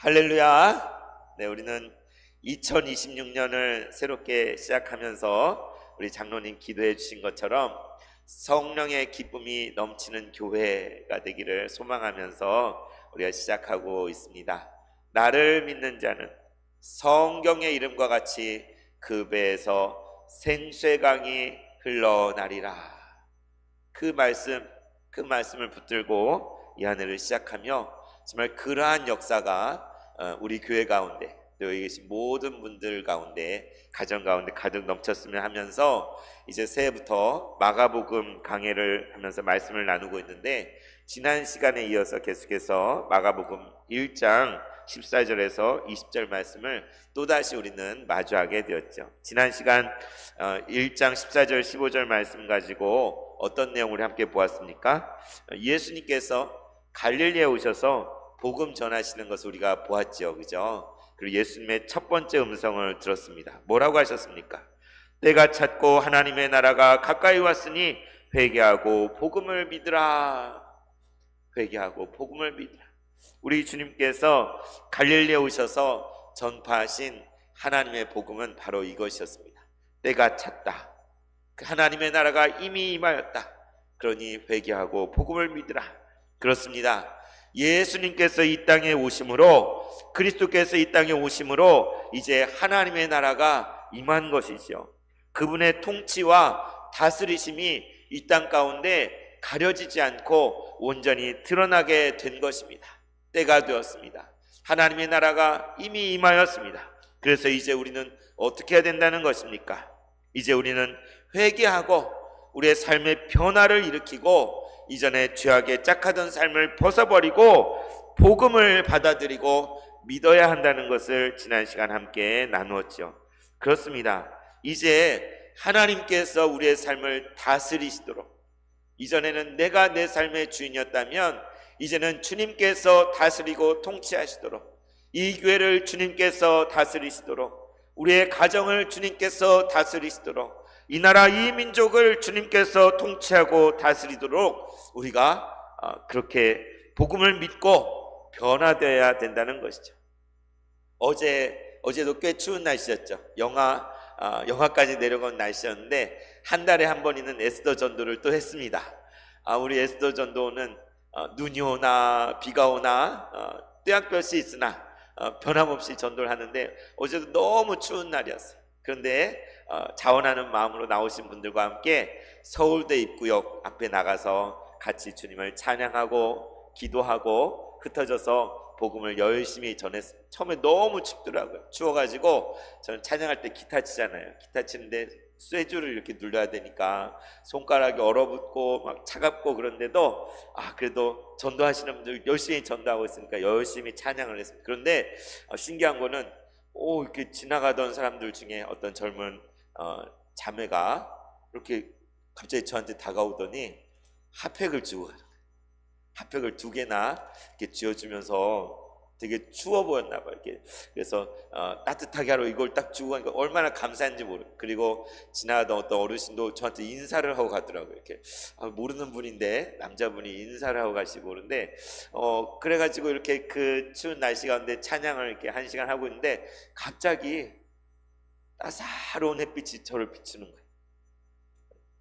할렐루야. 네, 우리는 2026년을 새롭게 시작하면서 우리 장로님 기도해 주신 것처럼 성령의 기쁨이 넘치는 교회가 되기를 소망하면서 우리가 시작하고 있습니다. 나를 믿는 자는 성경의 이름과 같이 그 배에서 생수강이 흘러나리라. 그 말씀을 붙들고 이 한 해를 시작하며 정말 그러한 역사가 우리 교회 가운데 또 여기 계신 모든 분들 가운데 가정 가운데 가득 넘쳤으면 하면서 이제 새해부터 마가복음 강해를 하면서 말씀을 나누고 있는데, 지난 시간에 이어서 계속해서 마가복음 1장 14절에서 20절 말씀을 또다시 우리는 마주하게 되었죠. 지난 시간 1장 14절 15절 말씀 가지고 어떤 내용을 함께 보았습니까? 예수님께서 갈릴리에 오셔서 복음 전하시는 것을 우리가 보았죠, 그죠? 그리고 예수님의 첫 번째 음성을 들었습니다. 뭐라고 하셨습니까? 때가 찼고 하나님의 나라가 가까이 왔으니 회개하고 복음을 믿으라. 회개하고 복음을 믿으라. 우리 주님께서 갈릴리에 오셔서 전파하신 하나님의 복음은 바로 이것이었습니다. 때가 찼다. 하나님의 나라가 이미 임하였다. 그러니 회개하고 복음을 믿으라. 그렇습니다. 예수님께서 이 땅에 오심으로, 그리스도께서 이 땅에 오심으로 이제 하나님의 나라가 임한 것이죠. 그분의 통치와 다스리심이 이 땅 가운데 가려지지 않고 온전히 드러나게 된 것입니다. 때가 되었습니다. 하나님의 나라가 이미 임하였습니다. 그래서 이제 우리는 어떻게 해야 된다는 것입니까? 이제 우리는 회개하고 우리의 삶의 변화를 일으키고 이전에 죄악에 짝하던 삶을 벗어버리고 복음을 받아들이고 믿어야 한다는 것을 지난 시간 함께 나누었죠. 그렇습니다. 이제 하나님께서 우리의 삶을 다스리시도록, 이전에는 내가 내 삶의 주인이었다면 이제는 주님께서 다스리고 통치하시도록, 이 교회를 주님께서 다스리시도록, 우리의 가정을 주님께서 다스리시도록, 이 나라 이 민족을 주님께서 통치하고 다스리도록 우리가 그렇게 복음을 믿고 변화되어야 된다는 것이죠. 어제도 꽤 추운 날씨였죠. 영하까지 내려간 날씨였는데 한 달에 한 번 있는 에스더 전도를 또 했습니다. 우리 에스더 전도는 눈이 오나 비가 오나 떼약볕이 있으나 변함없이 전도를 하는데, 어제도 너무 추운 날이었어요. 그런데 자원하는 마음으로 나오신 분들과 함께 서울대 입구역 앞에 나가서 같이 주님을 찬양하고 기도하고 흩어져서 복음을 열심히 전했어요. 처음에 너무 춥더라고요. 추워가지고 저는 찬양할 때 기타 치잖아요. 기타 치는데 쇠줄을 이렇게 눌러야 되니까 손가락이 얼어붙고 막 차갑고, 그런데도 그래도 전도하시는 분들 열심히 전도하고 있으니까 열심히 찬양을 했습니다. 그런데 신기한 거는 이렇게 지나가던 사람들 중에 어떤 젊은 자매가 이렇게 갑자기 저한테 다가오더니 핫팩을 주고 가요. 핫팩을 2개나 이렇게 쥐어주면서 되게 추워 보였나 봐요. 이렇게. 그래서 따뜻하게 하러 이걸 딱 주고 가니까 얼마나 감사한지 모르고, 그리고 지나가던 어떤 어르신도 저한테 인사를 하고 가더라고요. 이렇게 모르는 분인데 남자분이 인사를 하고 가시고, 그런데 그래가지고 이렇게 그 추운 날씨 가운데 찬양을 이렇게 1시간 하고 있는데 갑자기 따사로운 햇빛이 저를 비추는 거예요.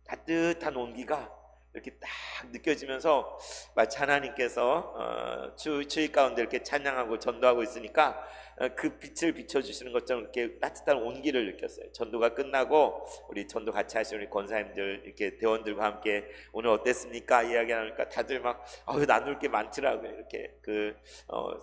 따뜻한 온기가 이렇게 딱 느껴지면서 마치 하나님께서 추위 가운데 이렇게 찬양하고 전도하고 있으니까 그 빛을 비춰주시는 것처럼 이렇게 따뜻한 온기를 느꼈어요. 전도가 끝나고 우리 전도 같이 하시는 우리 권사님들, 이렇게 대원들과 함께 오늘 어땠습니까? 이야기 하니까 다들 막 나눌 게 많더라고요. 이렇게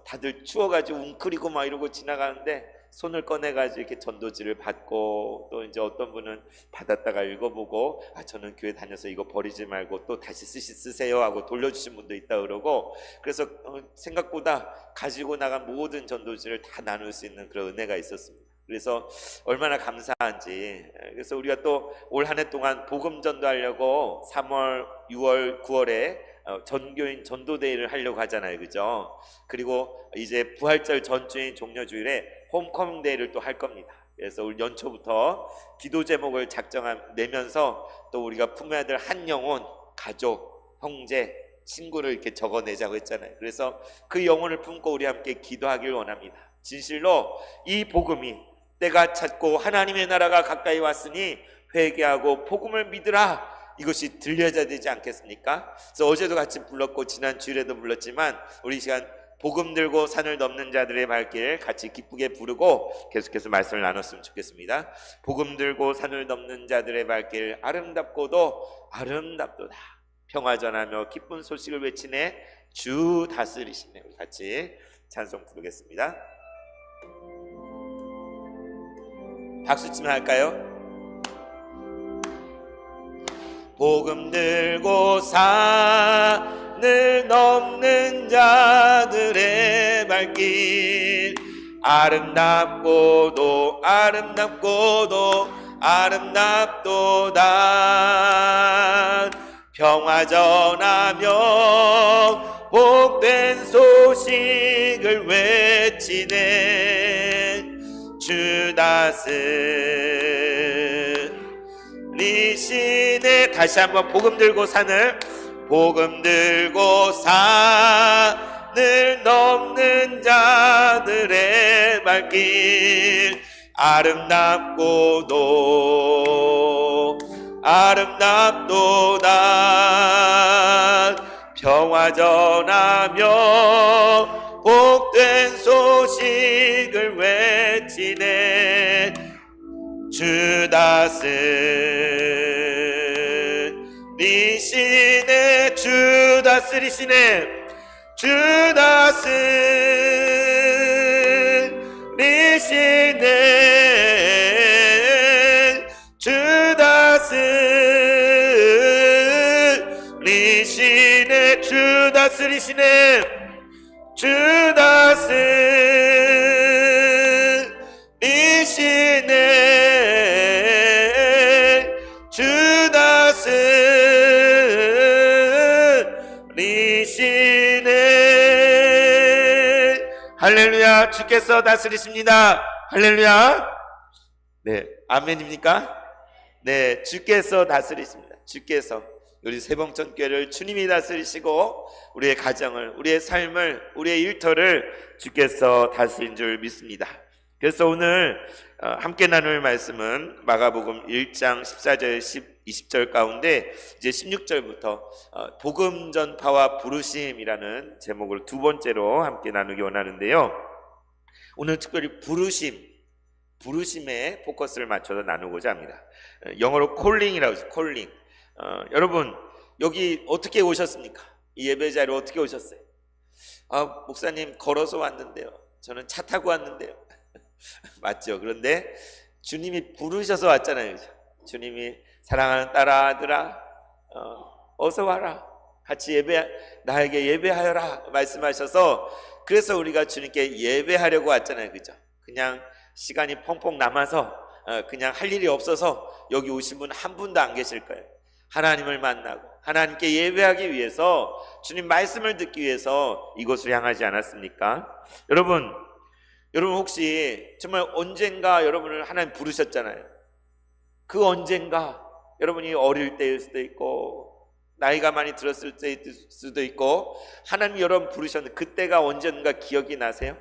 다들 추워가지고 웅크리고 막 이러고 지나가는데 손을 꺼내가지고 이렇게 전도지를 받고, 또 이제 어떤 분은 받았다가 읽어보고 저는 교회 다녀서 이거 버리지 말고 또 다시 쓰세요 하고 돌려주신 분도 있다 그러고, 그래서 생각보다 가지고 나간 모든 전도지를 다 나눌 수 있는 그런 은혜가 있었습니다. 그래서 얼마나 감사한지. 그래서 우리가 또 올 한 해 동안 복음 전도하려고 3월, 6월, 9월에 전교인 전도대회를 하려고 하잖아요, 그죠? 그리고 이제 부활절 전주인 종려주일에 홈커밍 데이를 또 할 겁니다. 그래서 올 연초부터 기도 제목을 내면서 또 우리가 품어야 될 한 영혼, 가족, 형제, 친구를 이렇게 적어내자고 했잖아요. 그래서 그 영혼을 품고 우리 함께 기도하길 원합니다. 진실로 이 복음이 때가 찼고 하나님의 나라가 가까이 왔으니 회개하고 복음을 믿으라, 이것이 들려져야 되지 않겠습니까? 그래서 어제도 같이 불렀고 지난 주일에도 불렀지만 우리 시간 복음 들고 산을 넘는 자들의 발길 같이 기쁘게 부르고 계속해서 말씀을 나눴으면 좋겠습니다. 복음 들고 산을 넘는 자들의 발길 아름답고도 아름답도다, 평화 전하며 기쁜 소식을 외치네 주 다스리시네. 우리 같이 찬송 부르겠습니다. 박수 치면 할까요? 복음 들고 산을 넘는 자들의 발길 아름답고도 아름답고도 아름답도다, 평화 전하며 복된 소식을 외치네 주 다스리시네. 다시 한번 복음 들고 산을, 복음 들고 산을 넘는 자들의 발길 아름답고도 아름답도다, 평화 전하며 복된 소식을 외치네 주 다스리시네 주 다스리시네 주 다스리시네 주 다스리시네 주 다스리시네 주 다스리시네 주 다스리시네. 할렐루야, 주께서 다스리십니다. 할렐루야. 네, 아멘입니까? 네, 주께서 다스리십니다. 주께서 우리 세봉천교회를 주님이 다스리시고 우리의 가정을, 우리의 삶을, 우리의 일터를 주께서 다스린 줄 믿습니다. 그래서 오늘 함께 나눌 말씀은 마가복음 1장 14절 20절 가운데 이제 16절부터 복음 전파와 부르심이라는 제목을 두 번째로 함께 나누기 원하는데요. 오늘 특별히 부르심에 포커스를 맞춰서 나누고자 합니다. 영어로 콜링이라고 하죠. 콜링. 여러분 여기 어떻게 오셨습니까? 이 예배자리로 어떻게 오셨어요? 목사님 걸어서 왔는데요. 저는 차 타고 왔는데요. 맞죠? 그런데 주님이 부르셔서 왔잖아요. 주님이 사랑하는 딸아 아들아 어서 와라, 같이 나에게 예배하여라 말씀하셔서, 그래서 우리가 주님께 예배하려고 왔잖아요. 그죠? 그냥 시간이 펑펑 남아서 그냥 할 일이 없어서 여기 오신 분 한 분도 안 계실 거예요. 하나님을 만나고 하나님께 예배하기 위해서, 주님 말씀을 듣기 위해서 이곳을 향하지 않았습니까? 여러분 혹시 정말 언젠가 여러분을 하나님 부르셨잖아요. 그 언젠가 여러분이 어릴 때일 수도 있고 나이가 많이 들었을 때일 수도 있고 하나님이 여러분 부르셨는데 그때가 언젠가 기억이 나세요?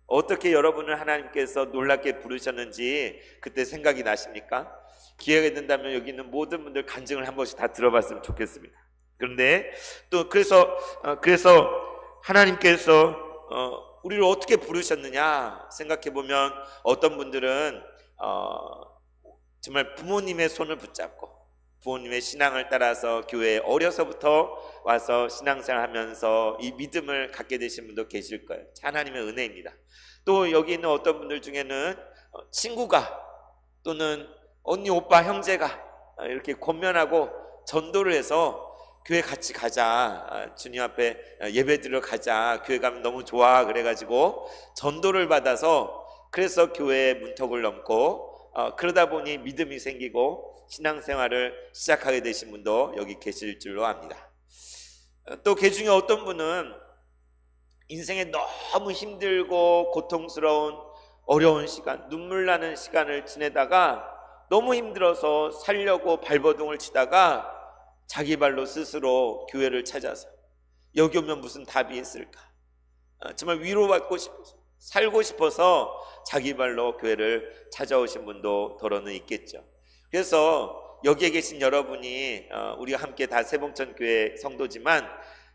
어떻게 여러분을 하나님께서 놀랍게 부르셨는지 그때 생각이 나십니까? 기회가 된다면 여기 있는 모든 분들 간증을 한 번씩 다 들어봤으면 좋겠습니다. 그런데 또 그래서 하나님께서 우리를 어떻게 부르셨느냐 생각해 보면 어떤 분들은 정말 부모님의 손을 붙잡고 부모님의 신앙을 따라서 교회에 어려서부터 와서 신앙생활하면서 이 믿음을 갖게 되신 분도 계실 거예요. 하나님의 은혜입니다. 또 여기 있는 어떤 분들 중에는 친구가 또는 언니, 오빠, 형제가 이렇게 권면하고 전도를 해서 교회 같이 가자, 주님 앞에 예배 드리러 가자, 교회 가면 너무 좋아 그래가지고 전도를 받아서 그래서 교회의 문턱을 넘고 그러다 보니 믿음이 생기고 신앙생활을 시작하게 되신 분도 여기 계실 줄로 압니다. 또 그 중에 어떤 분은 인생에 너무 힘들고 고통스러운 어려운 시간, 눈물 나는 시간을 지내다가 너무 힘들어서 살려고 발버둥을 치다가 자기 발로 스스로 교회를 찾아서 여기 오면 무슨 답이 있을까? 정말 위로받고 싶어서, 살고 싶어서 자기 발로 교회를 찾아오신 분도 더러는 있겠죠. 그래서 여기에 계신 여러분이 우리가 함께 다 세봉천 교회 성도지만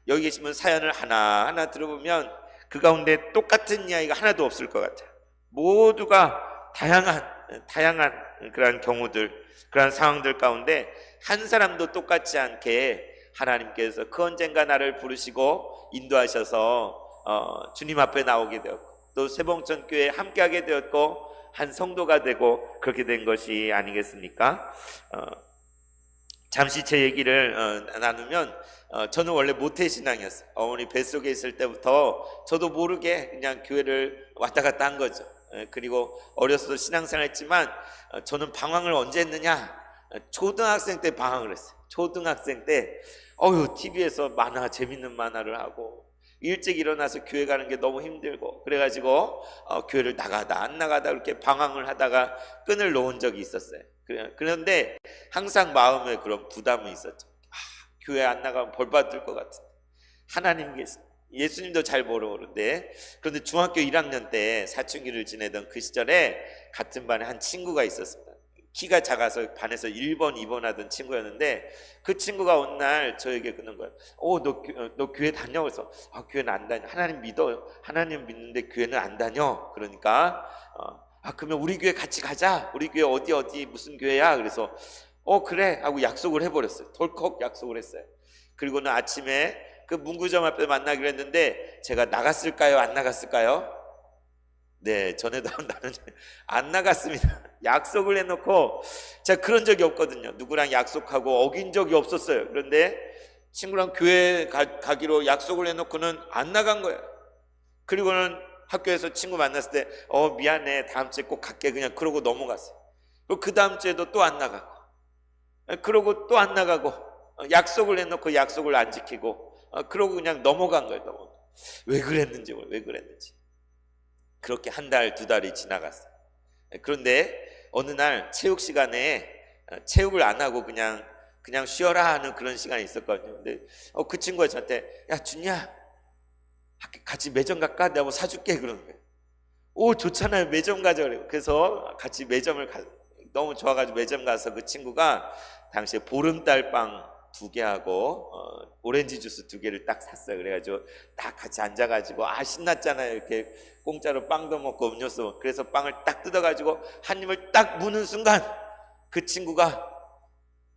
여기 계시면 사연을 하나하나 들어보면 그 가운데 똑같은 이야기가 하나도 없을 것 같아요. 모두가 다양한 그러한 경우들, 그러한 상황들 가운데 한 사람도 똑같지 않게 하나님께서 그 언젠가 나를 부르시고 인도하셔서 주님 앞에 나오게 되었고 또 세봉천 교회에 함께하게 되었고 한 성도가 되고 그렇게 된 것이 아니겠습니까? 잠시 제 얘기를 나누면 저는 원래 모태신앙이었어요. 어머니 뱃속에 있을 때부터 저도 모르게 그냥 교회를 왔다 갔다 한 거죠. 그리고 어려서도 신앙생활 했지만 저는 방황을 언제 했느냐? 초등학생 때 방황을 했어요. 초등학생 때 TV에서 재밌는 만화를 하고 일찍 일어나서 교회 가는 게 너무 힘들고 그래가지고 교회를 나가다 안 나가다 그렇게 방황을 하다가 끈을 놓은 적이 있었어요. 그런데 항상 마음에 그런 부담이 있었죠. 교회 안 나가면 벌 받을 것 같은데 하나님 계신 예수님도 잘 모르는데 그런데 중학교 1학년 때 사춘기를 지내던 그 시절에 같은 반에 한 친구가 있었습니다. 키가 작아서 반에서 1번, 2번 하던 친구였는데 그 친구가 어느 날 저에게 그러는 거예요. 너 교회 다녀? 그래서 교회는 안 다녀. 하나님 믿어. 하나님 믿는데 교회는 안 다녀. 그러니까 그러면 우리 교회 같이 가자. 우리 교회 어디 무슨 교회야? 그래서 그래 하고 약속을 해버렸어요. 덜컥 약속을 했어요. 그리고는 아침에 그 문구점 앞에 만나기로 했는데 제가 나갔을까요? 안 나갔을까요? 네, 전에도 나는 안 나갔습니다. 약속을 해놓고 제가 그런 적이 없거든요. 누구랑 약속하고 어긴 적이 없었어요. 그런데 친구랑 교회 가기로 약속을 해놓고는 안 나간 거예요. 그리고는 학교에서 친구 만났을 때 미안해 다음 주에 꼭 갈게 그냥 그러고 넘어갔어요. 그리고 그 다음 주에도 또 안 나가고 그러고 또 안 나가고 약속을 해놓고 약속을 안 지키고 그러고 그냥 넘어간 거예요. 왜 그랬는지 그렇게 한 달, 두 달이 지나갔어요. 그런데 어느 날 체육 시간에 체육을 안 하고 그냥 쉬어라 하는 그런 시간이 있었거든요. 근데 그 친구가 저한테 야 준이야 같이 매점 갈까? 내가 뭐 사줄게 그러는 거예요. 좋잖아요. 매점 가자 그래요. 그래서 같이 매점을 너무 좋아가지고 매점 가서 그 친구가 당시에 보름달빵 2개 하고 오렌지 주스 2개를 딱 샀어요. 그래가지고 딱 같이 앉아가지고 신났잖아요. 이렇게 공짜로 빵도 먹고 음료수. 그래서 빵을 딱 뜯어가지고 한 입을 딱 무는 순간 그 친구가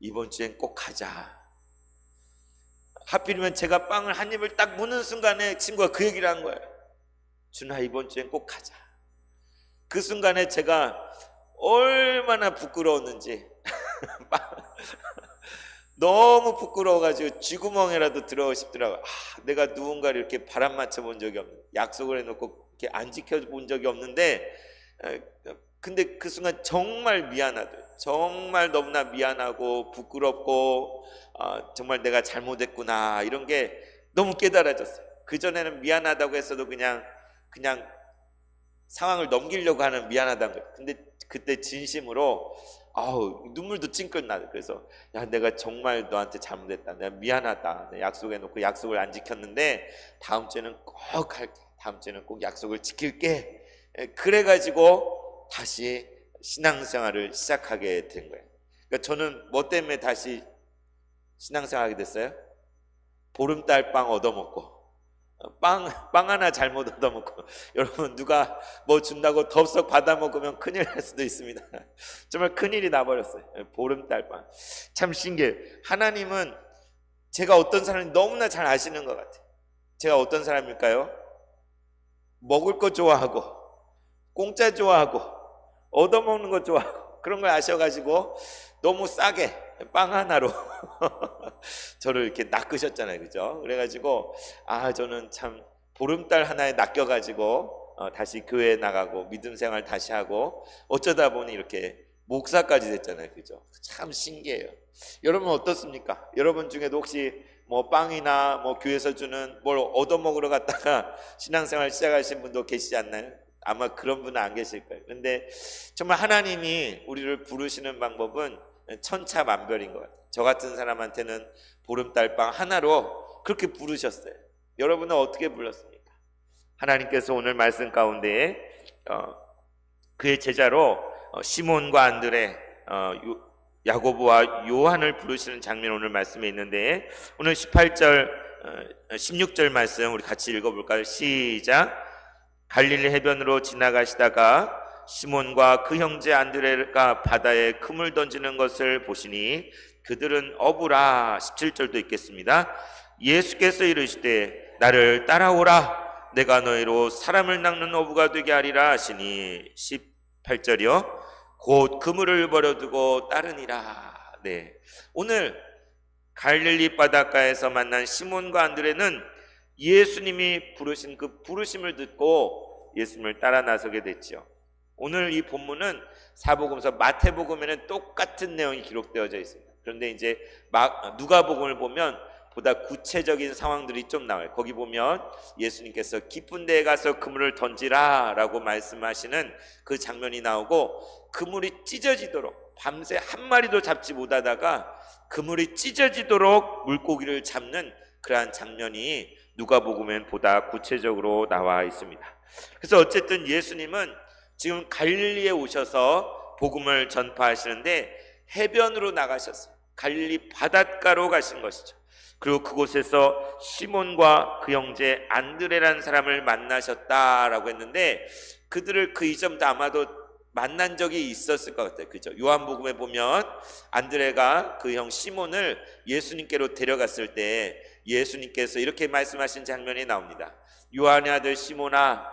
이번 주엔 꼭 가자. 하필이면 제가 빵을 한 입을 딱 무는 순간에 친구가 그 얘기를 한 거예요. 준아 이번 주엔 꼭 가자. 그 순간에 제가 얼마나 부끄러웠는지 너무 부끄러워가지고 쥐구멍에라도 들어가고 싶더라고요. 내가 누군가를 이렇게 바람 맞춰 본 적이 없는, 약속을 해놓고 이렇게 안 지켜본 적이 없는데 근데 그 순간 정말 미안하더라고요. 정말 너무나 미안하고 부끄럽고 정말 내가 잘못했구나 이런 게 너무 깨달아졌어요. 그전에는 미안하다고 했어도 그냥 상황을 넘기려고 하는 미안하다는 거예요. 근데 그때 진심으로 눈물도 찡긋 나요. 그래서 야 내가 정말 너한테 잘못했다. 내가 미안하다. 내가 약속해놓고 약속을 안 지켰는데 다음 주에는 꼭 할게. 다음 주에는 꼭 약속을 지킬게. 그래가지고 다시 신앙생활을 시작하게 된 거예요. 그러니까 저는 뭐 때문에 다시 신앙생활하게 됐어요? 보름달빵 얻어먹고 빵 하나 잘못 얻어먹고 여러분 누가 뭐 준다고 덥석 받아 먹으면 큰일 날 수도 있습니다. 정말 큰일이 나버렸어요. 보름달빵 참 신기해요. 하나님은 제가 어떤 사람인지 너무나 잘 아시는 것 같아요. 제가 어떤 사람일까요? 먹을 거 좋아하고 공짜 좋아하고 얻어먹는 거 좋아하고 그런 걸 아셔가지고 너무 싸게 빵 하나로 저를 이렇게 낚으셨잖아요. 그죠? 그래가지고 저는 참 보름달 하나에 낚여가지고 다시 교회에 나가고 믿음 생활 다시 하고 어쩌다 보니 이렇게 목사까지 됐잖아요. 그죠? 참 신기해요. 여러분 어떻습니까? 여러분 중에도 혹시 뭐 빵이나 뭐 교회에서 주는 뭘 얻어먹으러 갔다가 신앙생활 시작하신 분도 계시지 않나요? 아마 그런 분은 안 계실 거예요. 근데 정말 하나님이 우리를 부르시는 방법은 천차만별인 것 같아요. 저 같은 사람한테는 보름달빵 하나로 그렇게 부르셨어요. 여러분은 어떻게 불렀습니까? 하나님께서 오늘 말씀 가운데 그의 제자로 시몬과 안드레, 야고보와 요한을 부르시는 장면 오늘 말씀에 있는데, 오늘 18절 16절 말씀 우리 같이 읽어볼까요? 시작. 갈릴리 해변으로 지나가시다가 시몬과 그 형제 안드레가 바다에 그물 던지는 것을 보시니 그들은 어부라. 17절도 읽겠습니다. 예수께서 이르시되 나를 따라오라. 내가 너희로 사람을 낚는 어부가 되게 하리라 하시니 18절이요. 곧 그물을 버려두고 따르니라. 네, 오늘 갈릴리 바닷가에서 만난 시몬과 안드레는 예수님이 부르신 그 부르심을 듣고 예수님을 따라 나서게 됐죠. 오늘 이 본문은 사복음서 마태복음에는 똑같은 내용이 기록되어져 있습니다. 그런데 이제 누가복음을 보면 보다 구체적인 상황들이 좀 나와요. 거기 보면 예수님께서 깊은 데에 가서 그물을 던지라 라고 말씀하시는 그 장면이 나오고, 그물이 찢어지도록 밤새 한 마리도 잡지 못하다가 그물이 찢어지도록 물고기를 잡는 그러한 장면이 누가복음엔 보다 구체적으로 나와 있습니다. 그래서 어쨌든 예수님은 지금 갈릴리에 오셔서 복음을 전파하시는데 해변으로 나가셨어요. 갈릴리 바닷가로 가신 것이죠. 그리고 그곳에서 시몬과 그 형제 안드레라는 사람을 만나셨다라고 했는데, 그들을 그 이전부터 아마도 만난 적이 있었을 것 같아요. 그죠? 요한복음에 보면 안드레가 그 형 시몬을 예수님께로 데려갔을 때 예수님께서 이렇게 말씀하신 장면이 나옵니다. 요한의 아들 시몬아,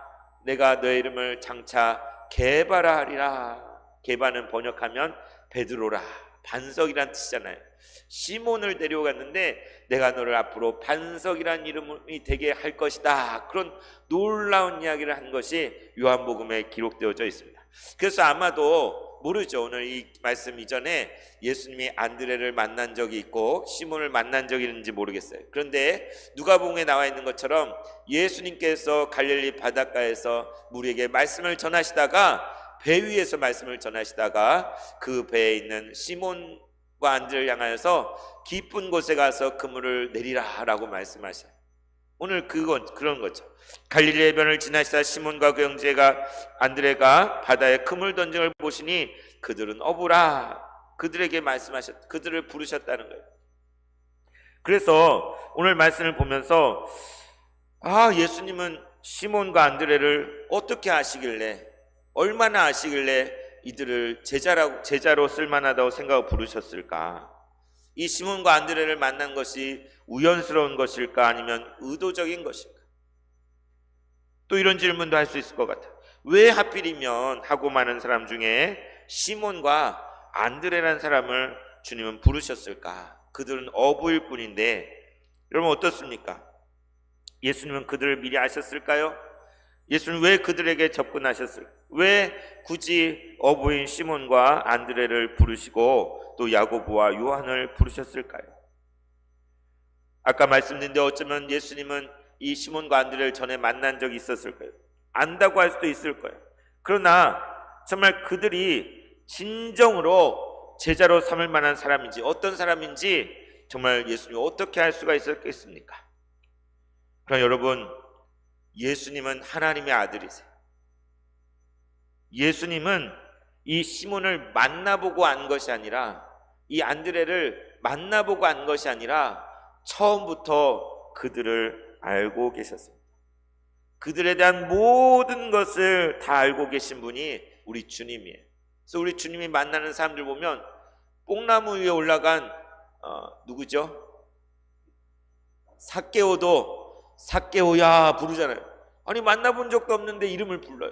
내가 너의 이름을 장차 게바라 하리라. 게바는 번역하면 베드로라, 반석이란 뜻이잖아요. 시몬을 데려갔는데 내가 너를 앞으로 반석이란 이름이 되게 할 것이다. 그런 놀라운 이야기를 한 것이 요한복음에 기록되어져 있습니다. 그래서 아마도 모르죠. 오늘 이 말씀 이전에 예수님이 안드레를 만난 적이 있고 시몬을 만난 적이 있는지 모르겠어요. 그런데 누가복음에 나와 있는 것처럼 예수님께서 갈릴리 바닷가에서 무리에게 말씀을 전하시다가, 배 위에서 말씀을 전하시다가 그 배에 있는 시몬과 안드레를 향하여서 깊은 곳에 가서 그물을 내리라 라고 말씀하셔요. 오늘 그런 거죠. 갈릴리 해변을 지나시다 시몬과 그 형제가 안드레가 바다에 그물 던진 걸 보시니 그들은 어부라. 그들에게 말씀하셨, 그들을 부르셨다는 거예요. 그래서 오늘 말씀을 보면서 예수님은 시몬과 안드레를 어떻게 아시길래, 얼마나 아시길래 이들을 제자로 쓸만하다고 생각하고 부르셨을까? 이 시몬과 안드레를 만난 것이 우연스러운 것일까, 아니면 의도적인 것일까? 또 이런 질문도 할 수 있을 것 같아요. 왜 하필이면 하고 많은 사람 중에 시몬과 안드레라는 사람을 주님은 부르셨을까? 그들은 어부일 뿐인데. 여러분 어떻습니까? 예수님은 그들을 미리 아셨을까요? 예수는 왜 그들에게 접근하셨을까요? 왜 굳이 어부인 시몬과 안드레를 부르시고 또 야고보와 요한을 부르셨을까요? 아까 말씀드린 데 어쩌면 예수님은 이 시몬과 안드레를 전에 만난 적이 있었을 거예요. 안다고 할 수도 있을 거예요. 그러나 정말 그들이 진정으로 제자로 삼을 만한 사람인지, 어떤 사람인지 정말 예수님이 어떻게 할 수가 있었겠습니까? 그럼 여러분, 예수님은 하나님의 아들이세요. 예수님은 이 시몬을 만나보고 안 것이 아니라, 이 안드레를 만나보고 안 것이 아니라 처음부터 그들을 알고 계셨습니다. 그들에 대한 모든 것을 다 알고 계신 분이 우리 주님이에요. 그래서 우리 주님이 만나는 사람들 보면 뽕나무 위에 올라간 누구죠? 삭개오도 삭개오야 부르잖아요. 아니 만나본 적도 없는데 이름을 불러요.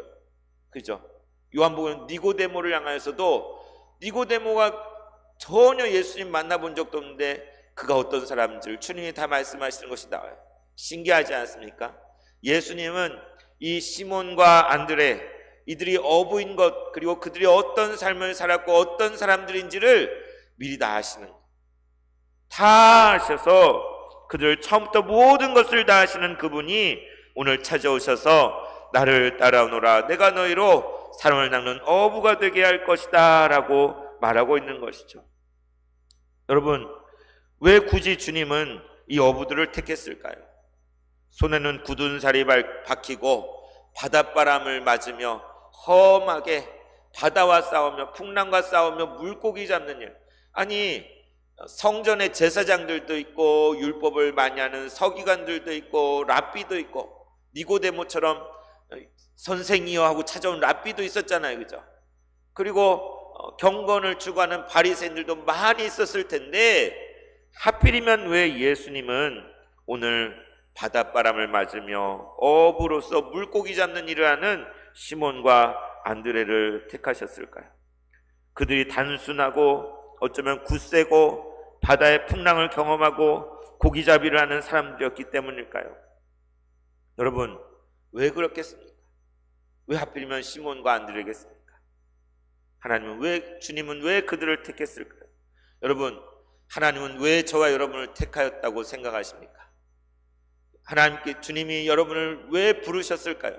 그죠? 요한복음 니고데모를 향하여서도 니고데모가 전혀 예수님 만나본 적도 없는데 그가 어떤 사람인지를 주님이 다 말씀하시는 것이 나와요. 신기하지 않습니까? 예수님은 이 시몬과 안드레, 이들이 어부인 것, 그리고 그들이 어떤 삶을 살았고 어떤 사람들인지를 미리 다 아시는 것, 다 아셔서 그들 처음부터 모든 것을 다 아시는 그분이 오늘 찾아오셔서 나를 따라오너라, 내가 너희로 사람을 낚는 어부가 되게 할 것이다 라고 말하고 있는 것이죠. 여러분, 왜 굳이 주님은 이 어부들을 택했을까요? 손에는 굳은 살이 박히고 바닷바람을 맞으며 험하게 바다와 싸우며 풍랑과 싸우며 물고기 잡는 일. 아니, 성전에 제사장들도 있고 율법을 많이 하는 서기관들도 있고 랍비도 있고 니고데모처럼 선생이여 하고 찾아온 랍비도 있었잖아요, 그죠? 그리고 경건을 추구하는 바리새인들도 많이 있었을 텐데 하필이면 왜 예수님은 오늘 바닷바람을 맞으며 어부로서 물고기 잡는 일을 하는 시몬과 안드레를 택하셨을까요? 그들이 단순하고 어쩌면 굳세고 바다의 풍랑을 경험하고 고기잡이를 하는 사람들이었기 때문일까요? 여러분, 왜 그렇겠습니까? 왜 하필이면 시몬과 안드레겠습니까? 주님은 왜 그들을 택했을까요? 여러분, 하나님은 왜 저와 여러분을 택하였다고 생각하십니까? 주님이 여러분을 왜 부르셨을까요?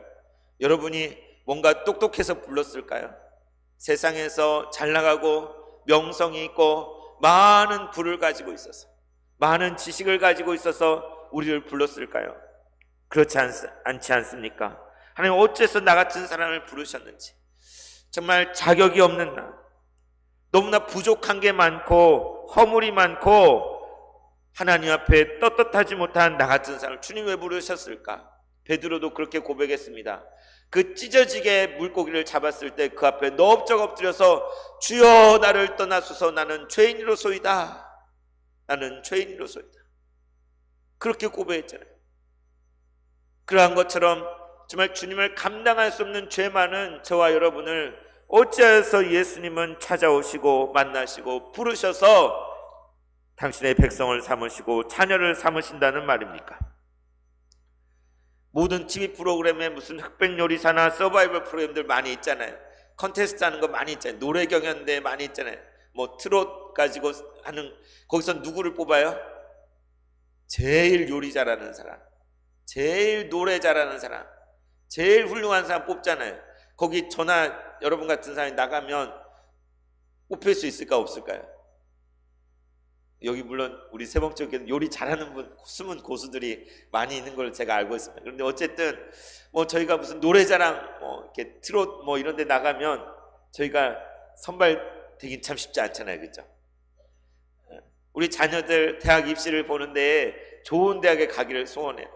여러분이 뭔가 똑똑해서 불렀을까요? 세상에서 잘 나가고 명성이 있고 많은 부를 가지고 있어서, 많은 지식을 가지고 있어서 우리를 불렀을까요? 그렇지 않지 않습니까? 하나님 어째서 나 같은 사람을 부르셨는지, 정말 자격이 없는 나, 너무나 부족한 게 많고 허물이 많고 하나님 앞에 떳떳하지 못한 나 같은 사람을 주님 왜 부르셨을까? 베드로도 그렇게 고백했습니다. 그 찢어지게 물고기를 잡았을 때 그 앞에 넙적 엎드려서 주여 나를 떠나소서, 나는 죄인이로소이다. 나는 죄인이로소이다. 그렇게 고백했잖아요. 그러한 것처럼 정말 주님을 감당할 수 없는 죄 많은 저와 여러분을 어찌하여서 예수님은 찾아오시고 만나시고 부르셔서 당신의 백성을 삼으시고 자녀를 삼으신다는 말입니까? 모든 TV 프로그램에 무슨 흑백 요리사나 서바이벌 프로그램들 많이 있잖아요. 컨테스트 하는 거 많이 있잖아요. 노래 경연대 많이 있잖아요. 뭐 트롯 가지고 하는, 거기서 누구를 뽑아요? 제일 요리 잘하는 사람, 제일 노래 잘하는 사람, 제일 훌륭한 사람 뽑잖아요. 거기 저나 여러분 같은 사람이 나가면 뽑힐 수 있을까 없을까요? 여기 물론 우리 세봉쪽에는 요리 잘하는 분, 숨은 고수들이 많이 있는 걸 제가 알고 있습니다. 그런데 어쨌든 뭐 저희가 무슨 노래자랑 이렇게 트롯 뭐 이런 데 나가면 저희가 선발되긴 참 쉽지 않잖아요, 그죠? 우리 자녀들 대학 입시를 보는데 좋은 대학에 가기를 소원해요.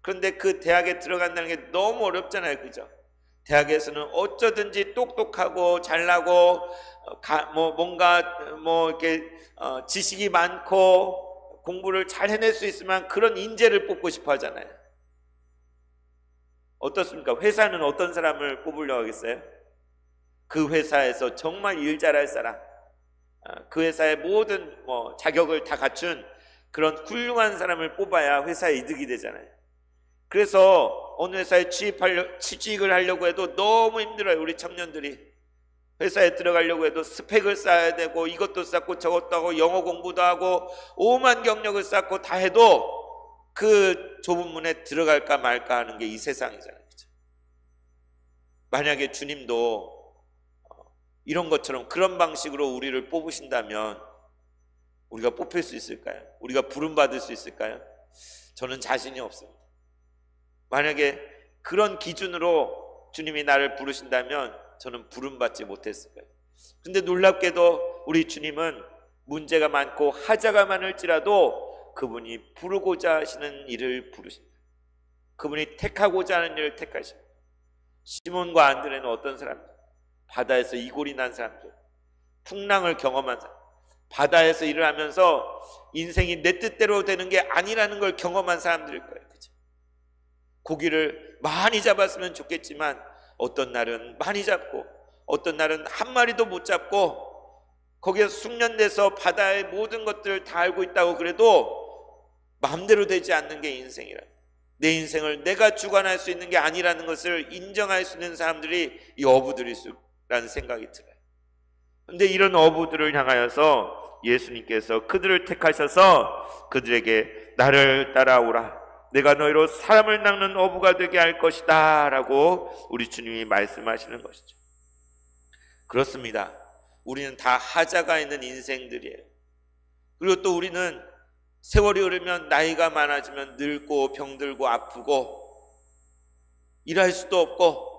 그런데 그 대학에 들어간다는 게 너무 어렵잖아요, 그죠? 대학에서는 어쩌든지 똑똑하고 잘나고 뭔가 이렇게 지식이 많고 공부를 잘 해낼 수 있으면 그런 인재를 뽑고 싶어 하잖아요. 어떻습니까? 회사는 어떤 사람을 뽑으려고 하겠어요? 그 회사에서 정말 일 잘할 사람, 그 회사의 모든 자격을 다 갖춘 그런 훌륭한 사람을 뽑아야 회사에 이득이 되잖아요. 그래서 어느 회사에 취직을 하려고 해도 너무 힘들어요. 우리 청년들이 회사에 들어가려고 해도 스펙을 쌓아야 되고 이것도 쌓고 저것도 하고 영어 공부도 하고 오만 경력을 쌓고 다 해도 그 좁은 문에 들어갈까 말까 하는 게 이 세상이잖아요, 그렇죠? 만약에 주님도 이런 것처럼 그런 방식으로 우리를 뽑으신다면 우리가 뽑힐 수 있을까요? 우리가 부름받을 수 있을까요? 저는 자신이 없습니다. 만약에 그런 기준으로 주님이 나를 부르신다면 저는 부름받지 못했을 거예요. 근데 놀랍게도 우리 주님은 문제가 많고 하자가 많을지라도 그분이 부르고자 하시는 일을 부르신다. 그분이 택하고자 하는 일을 택하십니다. 시몬과 안드레는 어떤 사람들? 바다에서 이골이 난 사람들, 풍랑을 경험한 사람, 바다에서 일을 하면서 인생이 내 뜻대로 되는 게 아니라는 걸 경험한 사람들일 거예요, 그렇죠? 고기를 많이 잡았으면 좋겠지만 어떤 날은 많이 잡고 어떤 날은 한 마리도 못 잡고 거기에서 숙련돼서 바다의 모든 것들을 다 알고 있다고 그래도 마음대로 되지 않는 게 인생이라. 내 인생을 내가 주관할 수 있는 게 아니라는 것을 인정할 수 있는 사람들이 이 어부들이라는 생각이 들어요. 그런데 이런 어부들을 향하여서 예수님께서 그들을 택하셔서 그들에게 나를 따라오라, 내가 너희로 사람을 낚는 어부가 되게 할 것이다 라고 우리 주님이 말씀하시는 것이죠. 그렇습니다. 우리는 다 하자가 있는 인생들이에요. 그리고 또 우리는 세월이 흐르면 나이가 많아지면 늙고 병들고 아프고 일할 수도 없고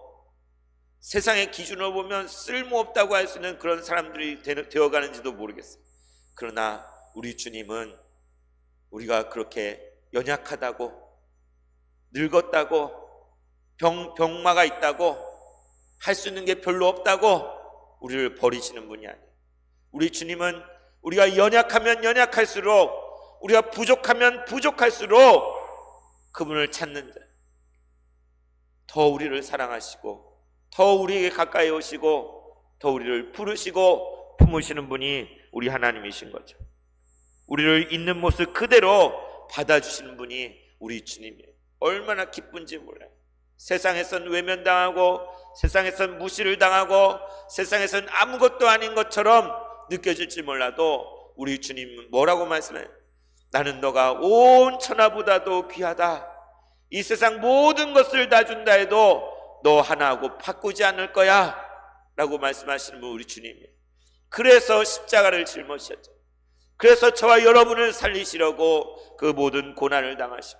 세상의 기준으로 보면 쓸모없다고 할 수 있는 그런 사람들이 되어가는지도 모르겠어요. 그러나 우리 주님은 우리가 그렇게 연약하다고, 늙었다고, 병마가 있다고, 할 수 있는 게 별로 없다고 우리를 버리시는 분이 아니에요. 우리 주님은 우리가 연약하면 연약할수록, 우리가 부족하면 부족할수록 그분을 찾는 자, 더 우리를 사랑하시고 더 우리에게 가까이 오시고 더 우리를 부르시고 품으시는 분이 우리 하나님이신 거죠. 우리를 있는 모습 그대로 받아주시는 분이 우리 주님이에요. 얼마나 기쁜지 몰라요. 세상에선 외면당하고 세상에선 무시를 당하고 세상에선 아무것도 아닌 것처럼 느껴질지 몰라도 우리 주님은 뭐라고 말씀해요? 나는 너가 온 천하보다도 귀하다. 이 세상 모든 것을 다 준다 해도 너 하나하고 바꾸지 않을 거야 라고 말씀하시는 분 우리 주님이에요. 그래서 십자가를 짊어지셨죠. 그래서 저와 여러분을 살리시려고 그 모든 고난을 당하시고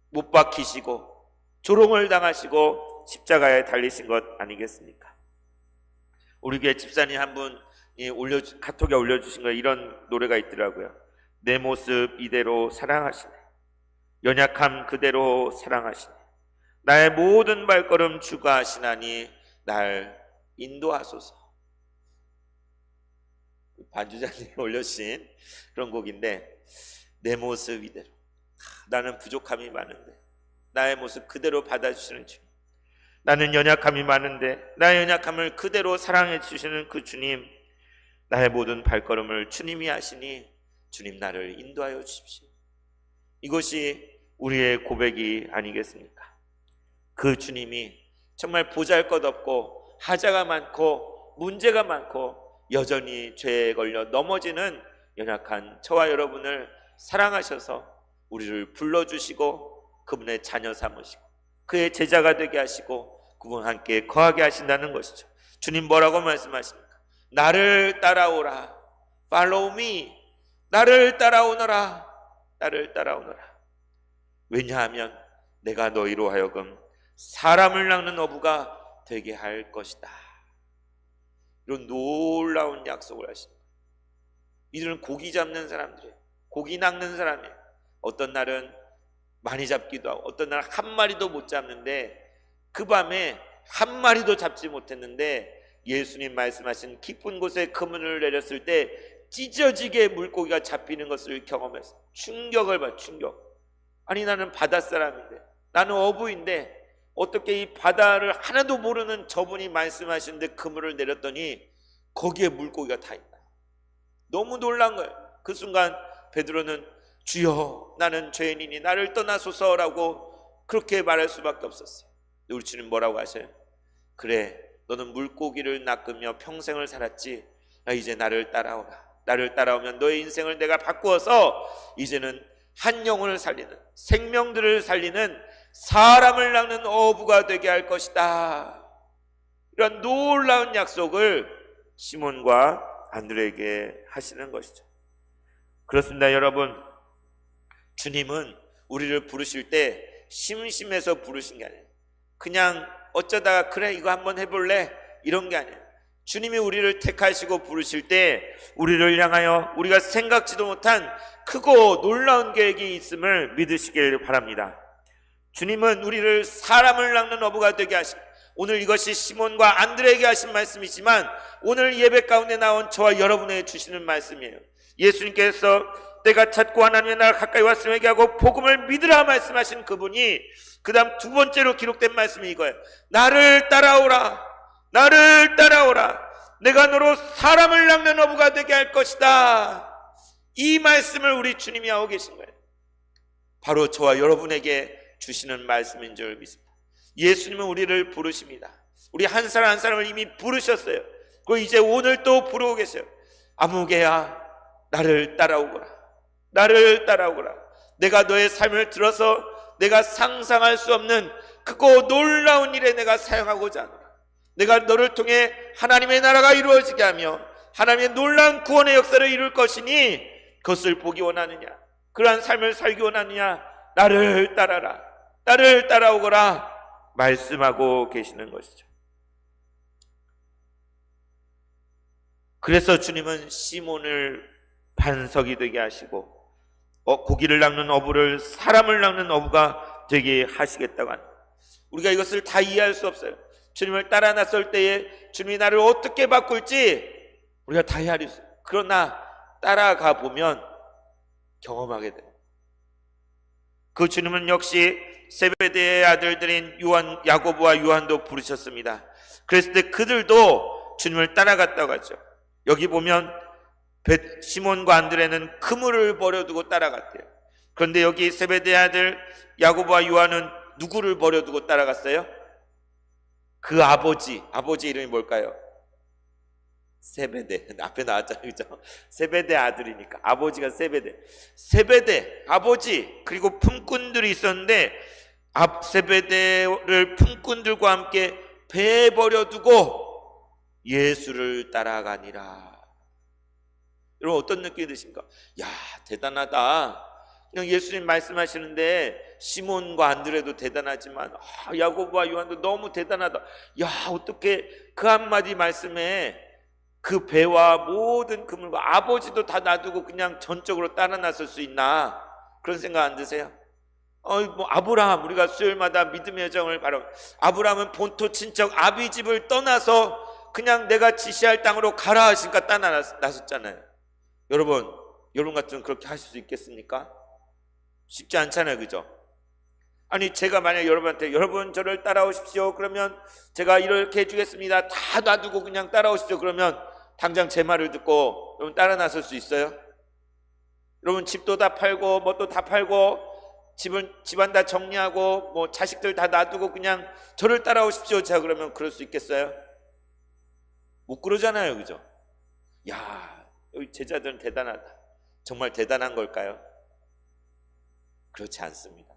못 박히시고 조롱을 당하시고 십자가에 달리신 것 아니겠습니까? 우리 교회 집사님 한 분이 카톡에 올려주신 거 이런 노래가 있더라고요. 내 모습 이대로 사랑하시네, 연약함 그대로 사랑하시네, 나의 모든 발걸음 주가 하시나니 날 인도하소서. 반주자님이 올려주신 그런 곡인데, 내 모습 이대로, 나는 부족함이 많은데 나의 모습 그대로 받아주시는 주님, 나는 연약함이 많은데 나의 연약함을 그대로 사랑해 주시는 그 주님, 나의 모든 발걸음을 주님이 하시니 주님 나를 인도하여 주십시오. 이것이 우리의 고백이 아니겠습니까? 그 주님이 정말 보잘것없고 하자가 많고 문제가 많고 여전히 죄에 걸려 넘어지는 연약한 저와 여러분을 사랑하셔서 우리를 불러주시고 그분의 자녀 삼으시고 그의 제자가 되게 하시고 그분과 함께 거하게 하신다는 것이죠. 주님 뭐라고 말씀하십니까? 나를 따라오라, Follow me, 나를 따라오너라, 나를 따라오너라. 왜냐하면 내가 너희로 하여금 사람을 낚는 어부가 되게 할 것이다. 이런 놀라운 약속을 하십니다. 이들은 고기 잡는 사람들이에요. 고기 낚는 사람이에요. 어떤 날은 많이 잡기도 하고 어떤 날은 한 마리도 못 잡는데, 그 밤에 한 마리도 잡지 못했는데 예수님 말씀하신 깊은 곳에 그물을 내렸을 때 찢어지게 물고기가 잡히는 것을 경험해서 충격을 받아. 충격. 아니 나는 바다 사람인데, 나는 어부인데 어떻게 이 바다를 하나도 모르는 저분이 말씀하시는데 그물을 내렸더니 거기에 물고기가 다 있다. 너무 놀란 거예요. 그 순간 베드로는 주여 나는 죄인이니 나를 떠나소서라고 그렇게 말할 수밖에 없었어요. 우리 주님 뭐라고 하셔요? 그래, 너는 물고기를 낚으며 평생을 살았지. 이제 나를 따라오라. 나를 따라오면 너의 인생을 내가 바꾸어서 이제는 한 영혼을 살리는, 생명들을 살리는, 사람을 낚는 어부가 되게 할 것이다. 이런 놀라운 약속을 시몬과 안드레에게 하시는 것이죠. 그렇습니다. 여러분, 주님은 우리를 부르실 때 심심해서 부르신 게 아니에요. 그냥 어쩌다가 그래 이거 한번 해볼래 이런 게 아니에요. 주님이 우리를 택하시고 부르실 때 우리를 향하여 우리가 생각지도 못한 크고 놀라운 계획이 있음을 믿으시길 바랍니다. 주님은 우리를 사람을 낚는 어부가 되게 하신, 오늘 이것이 시몬과 안드레에게 하신 말씀이지만 오늘 예배 가운데 나온 저와 여러분에게 주시는 말씀이에요. 예수님께서 때가 찼고 하나님의 나라가 가까이 왔음에게 하고 복음을 믿으라 말씀하신 그분이 그 다음 두 번째로 기록된 말씀이 이거예요. 나를 따라오라, 나를 따라오라, 내가 너로 사람을 낚는 어부가 되게 할 것이다. 이 말씀을 우리 주님이 하고 계신 거예요. 바로 저와 여러분에게 주시는 말씀인 줄 믿습니다. 예수님은 우리를 부르십니다. 우리 한 사람 한 사람을 이미 부르셨어요. 그리고 이제 오늘 또 부르고 계세요. 아무개야 나를 따라오거라, 나를 따라오거라. 내가 너의 삶을 들어서 내가 상상할 수 없는 크고 놀라운 일에 내가 사용하고자 하노라. 내가 너를 통해 하나님의 나라가 이루어지게 하며 하나님의 놀라운 구원의 역사를 이룰 것이니 그것을 보기 원하느냐? 그러한 삶을 살기 원하느냐? 나를 따라라, 나를 따라오거라 말씀하고 계시는 것이죠. 그래서 주님은 시몬을 반석이 되게 하시고 고기를 낚는 어부를 사람을 낚는 어부가 되게 하시겠다고 합니다. 우리가 이것을 다 이해할 수 없어요. 주님을 따라 나설 때에 주님이 나를 어떻게 바꿀지 우리가 다 이해할 수 없어요. 그러나 따라가 보면 경험하게 돼요. 그 주님은 역시 세베대의 아들들인 야고보와 요한도 부르셨습니다. 그랬을 때 그들도 주님을 따라갔다고 하죠. 여기 보면 시몬과 안드레는 그물을 버려두고 따라갔대요. 그런데 여기 세베대의 아들 야고보와 요한은 누구를 버려두고 따라갔어요? 그 아버지 이름이 뭘까요? 세베대. 앞에 나왔잖아요, 그죠? 세베대 아들이니까 아버지가 세베대 아버지, 그리고 품꾼들이 있었는데 세베대를 품꾼들과 함께 배에 버려두고 예수를 따라가니라. 여러분 어떤 느낌이 드십니까? 야, 대단하다. 그냥 예수님 말씀하시는데 시몬과 안드레도 대단하지만 야고보와 요한도 너무 대단하다. 야, 어떻게 그 한마디 말씀에 그 배와 모든 그물과 아버지도 다 놔두고 그냥 전적으로 따라 나설 수 있나? 그런 생각 안 드세요? 뭐 아브라함, 우리가 수요일마다 믿음의 여정을 바로 아브라함은 본토 친척 아비 집을 떠나서 그냥 내가 지시할 땅으로 가라 하시니까 따라 나섰잖아요. 여러분 같으면 그렇게 하실 수 있겠습니까? 쉽지 않잖아요, 그죠? 아니 제가 만약 여러분한테 여러분 저를 따라오십시오 그러면 제가 이렇게 해주겠습니다 다 놔두고 그냥 따라오십시오 그러면 당장 제 말을 듣고 여러분 따라 나설 수 있어요? 여러분 집도 다 팔고 뭣도 다 팔고 집안 다 정리하고 뭐 자식들 다 놔두고 그냥 저를 따라오십시오 자 그러면 그럴 수 있겠어요? 못 그러잖아요, 그죠? 야, 여기 제자들은 대단하다. 정말 대단한 걸까요? 그렇지 않습니다.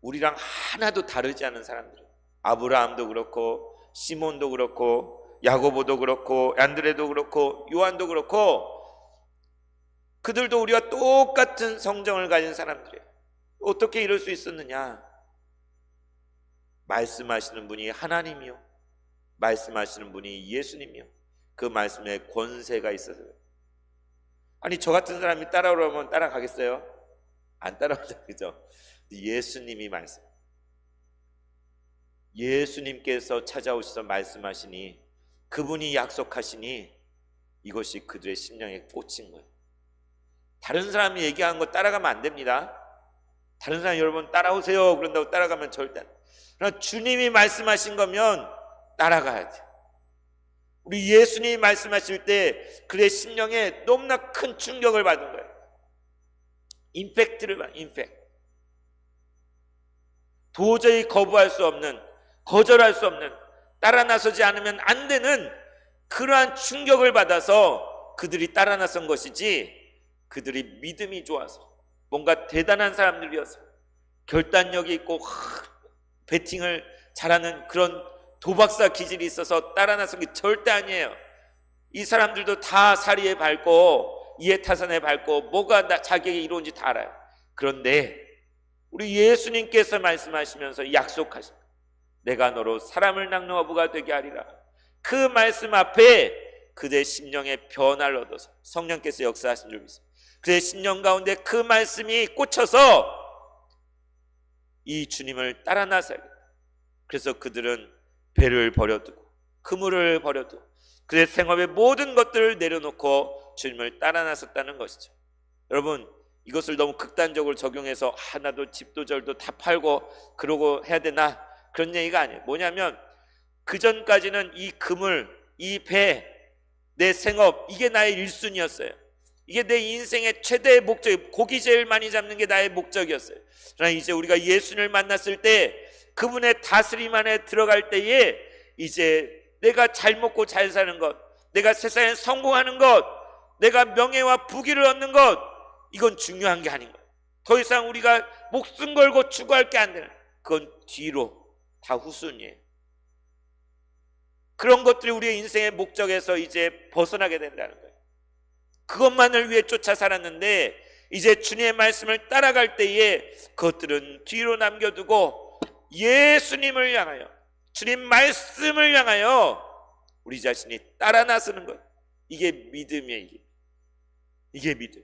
우리랑 하나도 다르지 않은 사람들, 아브라함도 그렇고 시몬도 그렇고 야고보도 그렇고 안드레도 그렇고 요한도 그렇고 그들도 우리와 똑같은 성정을 가진 사람들이에요. 어떻게 이럴 수 있었느냐? 말씀하시는 분이 하나님이요, 말씀하시는 분이 예수님이요, 그 말씀에 권세가 있어서. 아니 저 같은 사람이 따라오려면 따라가겠어요? 안 따라오죠, 그죠? 예수님이 예수님께서 찾아오셔서 말씀하시니, 그분이 약속하시니 이것이 그들의 심령에 꽂힌 거예요. 다른 사람이 얘기하는 거 따라가면 안 됩니다. 다른 사람 여러분 따라오세요 그런다고 따라가면 절대 안 돼요. 그러나 주님이 말씀하신 거면 따라가야지. 우리 예수님이 말씀하실 때 그의 심령에 너무나 큰 충격을 받은 거예요. 임팩트를 받은 임팩트. 도저히 거부할 수 없는, 거절할 수 없는, 따라 나서지 않으면 안 되는 그러한 충격을 받아서 그들이 따라 나선 것이지, 그들이 믿음이 좋아서 뭔가 대단한 사람들이어서 결단력이 있고 배팅을 잘하는 그런 도박사 기질이 있어서 따라 나선 게 절대 아니에요. 이 사람들도 다 사리에 밟고 이해타산에 밟고 뭐가 자기에게 이루어진지 다 알아요. 그런데 우리 예수님께서 말씀하시면서 약속하신, 내가 너로 사람을 낚는 어부가 되게 하리라, 그 말씀 앞에 그들의 심령에 변화를 얻어서 성령께서 역사하신 줄 믿습니다. 그의 심령 가운데 그 말씀이 꽂혀서 이 주님을 따라 나서야겠다. 그래서 그들은 배를 버려두고 그물을 버려두고 그의 생업의 모든 것들을 내려놓고 주님을 따라 나섰다는 것이죠. 여러분 이것을 너무 극단적으로 적용해서 나도 집도 절도 다 팔고 그러고 해야 되나, 그런 얘기가 아니에요. 뭐냐면 그 전까지는 이 그물, 이 배, 내 생업, 이게 나의 1순위였어요. 이게 내 인생의 최대의 목적이, 고기 제일 많이 잡는 게 나의 목적이었어요. 그러나 이제 우리가 예수님을 만났을 때, 그분의 다스림 안에 들어갈 때에 이제 내가 잘 먹고 잘 사는 것, 내가 세상에 성공하는 것, 내가 명예와 부귀를 얻는 것, 이건 중요한 게 아닌 거예요. 더 이상 우리가 목숨 걸고 추구할 게 안 되는, 그건 뒤로 다 후순위예요. 그런 것들이 우리의 인생의 목적에서 이제 벗어나게 된다는 거예요. 그것만을 위해 쫓아 살았는데 이제 주님의 말씀을 따라갈 때에 그것들은 뒤로 남겨두고 예수님을 향하여, 주님 말씀을 향하여 우리 자신이 따라 나서는 것, 이게 믿음이에요. 이게 믿음.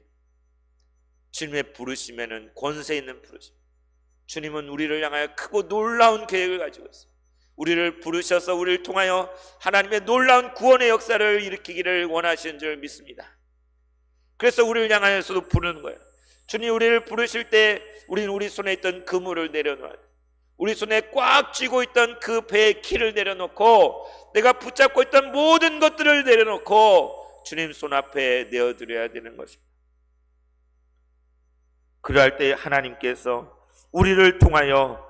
주님의 부르심에는 권세 있는 부르심. 주님은 우리를 향하여 크고 놀라운 계획을 가지고 있어요. 우리를 부르셔서 우리를 통하여 하나님의 놀라운 구원의 역사를 일으키기를 원하시는 줄 믿습니다. 그래서 우리를 향하여서도 부르는 거예요. 주님 우리를 부르실 때 우리는 우리 손에 있던 그물을 내려놓아야 돼요. 우리 손에 꽉 쥐고 있던 그 배의 키를 내려놓고 내가 붙잡고 있던 모든 것들을 내려놓고 주님 손 앞에 내어드려야 되는 것입니다. 그럴 때 하나님께서 우리를 통하여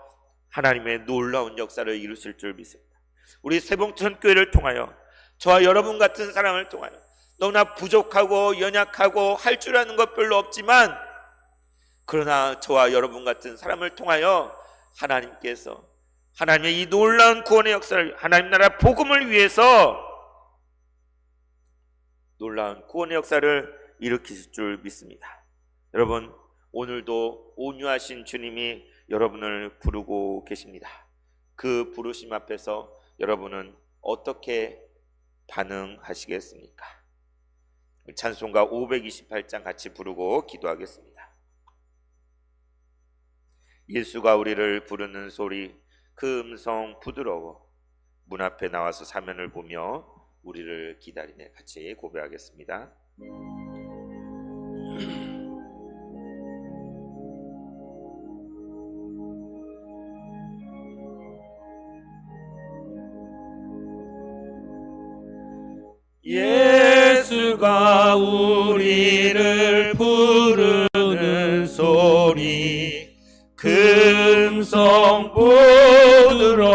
하나님의 놀라운 역사를 이루실 줄 믿습니다. 우리 세봉천교회를 통하여, 저와 여러분 같은 사람을 통하여, 너무나 부족하고 연약하고 할 줄 아는 것 별로 없지만 그러나 저와 여러분 같은 사람을 통하여 하나님께서 하나님의 이 놀라운 구원의 역사를, 하나님 나라 복음을 위해서 놀라운 구원의 역사를 일으키실 줄 믿습니다. 여러분, 오늘도 온유하신 주님이 여러분을 부르고 계십니다. 그 부르심 앞에서 여러분은 어떻게 반응하시겠습니까? 찬송가 528장 같이 부르고 기도하겠습니다. 예수가 우리를 부르는 소리, 그 음성 부드러워. 문 앞에 나와서 사면을 보며 우리를 기다리네. 같이 고백하겠습니다. 예수가 우리를 부르는 소리, 그 음성 부드러워.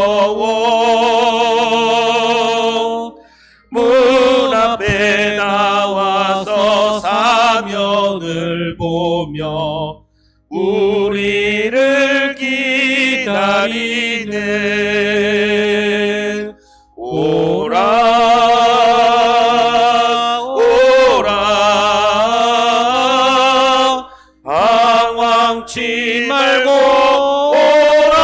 문 앞에 나와서 사면을 보며 우리를 기다리네. 오라 방황치 말고 오라.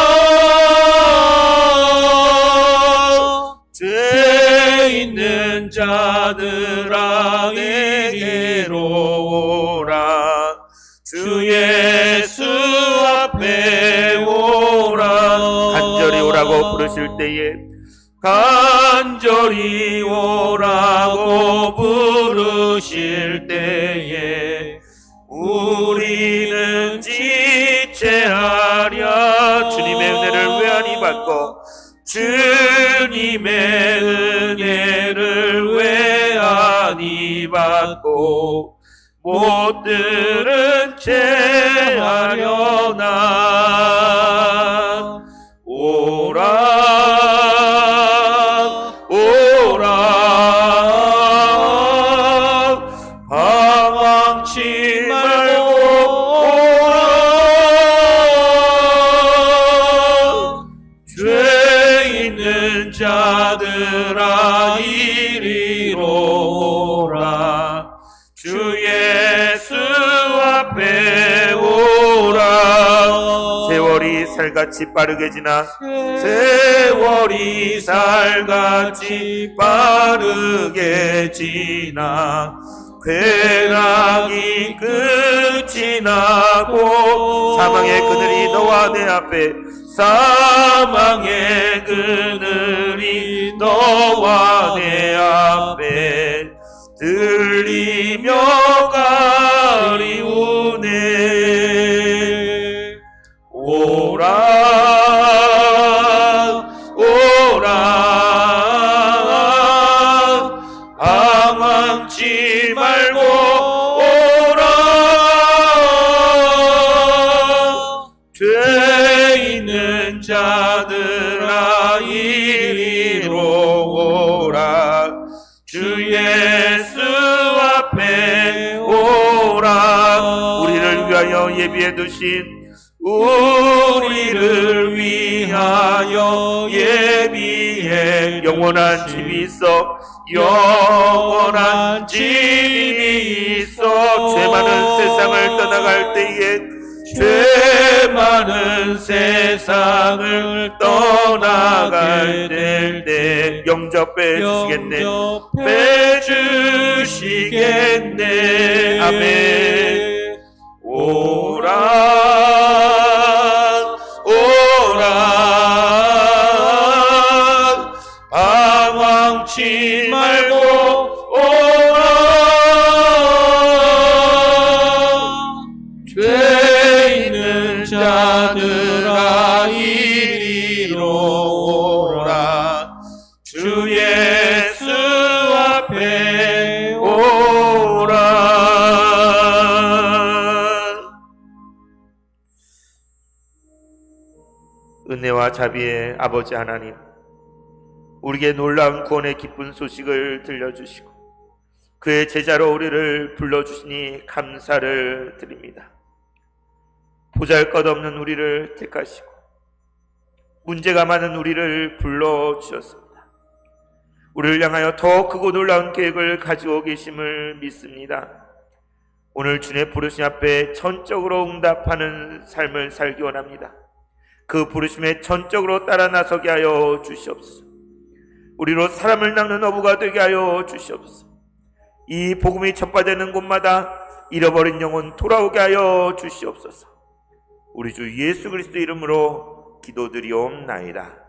죄 있는 자들아 내게로 오라. 주 예수 앞에 오라. 간절히 오라고 부르실 때에, 간절히 오라고 부르실 때에 우리는 지체하랴. 주님의 은혜를 외안히 받고, 주님의 은혜를 외안히 받고 못 들은 채 하려나. 오라 방황치 말고 오라. 죄 있는 자들아 이리로 오라. 주 예수 앞에 오라. 세월이 살같이 빠르게 지나, 세월이 살같이 빠르게 지나 쾌락이 끝이 나고 사망의 그늘이 너와 내 앞에, 사망의 그늘이 너와 내 앞에 들리며 가리우네. 오라 방황치 말고 오라. 죄 있는 자들아 이리로 오라. 주 예수 앞에 오라. 우리를 위하여 예비해 두신, 우리를 위하여 예비해 영원한 집이 있어 영원한 짐이 있어 죄 많은 세상을 떠나갈 때에 죄 많은 세상을 떠나갈 때 영접해 주시겠네. 빼주시겠네. 아멘. 오라 오라 방황치 말고 오라. 죄 있는 자들아 이리로 오라. 주 예수 앞에 오라. 은혜와 자비의 아버지 하나님, 우리에게 놀라운 구원의 기쁜 소식을 들려주시고 그의 제자로 우리를 불러주시니 감사를 드립니다. 보잘것없는 우리를 택하시고 문제가 많은 우리를 불러주셨습니다. 우리를 향하여 더 크고 놀라운 계획을 가지고 계심을 믿습니다. 오늘 주님의 부르심 앞에 전적으로 응답하는 삶을 살기 원합니다. 그 부르심에 전적으로 따라 나서게 하여 주시옵소서. 우리로 사람을 낚는 어부가 되게 하여 주시옵소서. 이 복음이 전파되는 곳마다 잃어버린 영혼 돌아오게 하여 주시옵소서. 우리 주 예수 그리스도 이름으로 기도드리옵나이다.